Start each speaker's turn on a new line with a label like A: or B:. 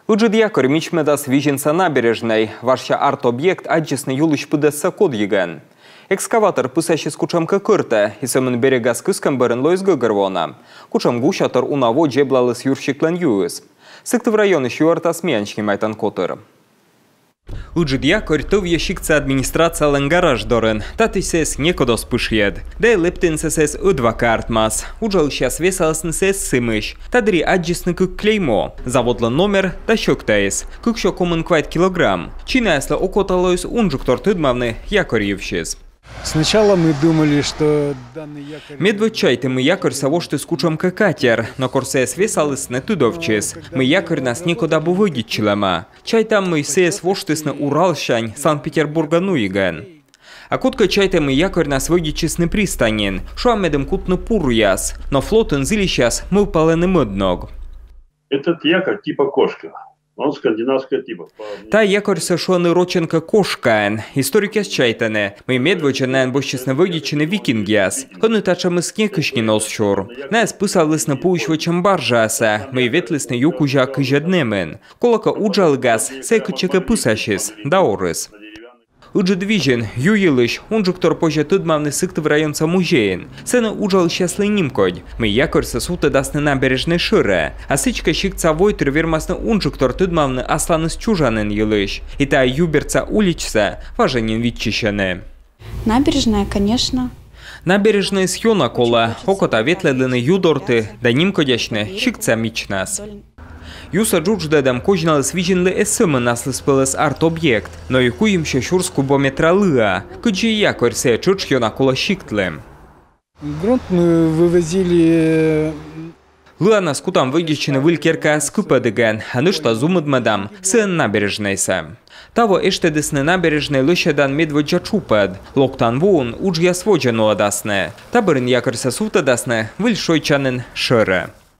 A: Уджид якорь мичмедас виженца набережной. Ваша арт-объект аджисный юлыш пыдесса код еген. Экскаватор пысащи с кучамка кырта, и самын берега с кыском бэрен лойс гыгырвона. Кучам гушатор унаво джеблалыс юрщиклен юыс. Сыктыв районы шюартас менчки майтан котыр. Уджид якорь тов ешикца администрация ленгараж дорен, таты сес некодос пышьед. Дай лептин сес удва картмас. Уджал сейчас весалсн сес сымыш. Тадри аджисны кык клеймо. Заводла номер да щоктаис. Кык щокомын квайт килограмм. Чинаесла окоталоис унжуктор тыдмавны якорьевщис.
B: Сначала мы думали, что данный якорь...
A: Медвочайте мы якорь савошты с кучамка катер, но корсес весалыс не тудовчис. Мы якорь нас никуда бы выгичилема. Чай там мы сес воштыс на Уралшань, Санкт-Петербурга нуиген. А кутка чайте мы якорь нас выгичис не пристанен, шо амедем кутны пуруяс, но флотен зилищас мы упалены мыдног.
C: Этот якорь типа кошка. Он скандинавского типа.
A: Та якорь сошоны роченка кошкаен. Историки счайтаны. Мы медвоченен бощесны выгичены викингиас. Хоны тачамы снекышни носчур. Нас пысалыс на пуищвачам баржаса. Мы ветлыс на юкужа кыжаднемен. Колока уджалгас, секачека пысащис, даорыс. Уджид вижен, юилыш, унжуктор позже тыдмавны сыктыв районца музеен. Сена уджал счастлый нимкодь. Мы якорь сосута дасны набережной шире. А сычка щикца войтер вермасны унжуктор тыдмавны асланы с чужанен елыш. И та юберца уличца важенен витчищены.
D: Набережная, конечно.
A: Набережная с юна кола, окота ветледлены юдорты, да нимкодящны, щикца мичнас. Юса джудждедам кожналыс виженлы эсымы наслыс пылыс арт-объект, но и куемще шурс кубометра лыа, кыджи якорь се чучьёна кола щиктлем.
B: Грунт мы вывозили...
A: Лыа нас кутам выгичены вылькерка скыпадыген, а нышта зумыдмадам, сын набережнайса. Таво эштедысны набережной лыщадан медводжа чупад, локтан вон уджья своджану адасне. Табырын якорь сосута дасне, выль шойчанын шыре.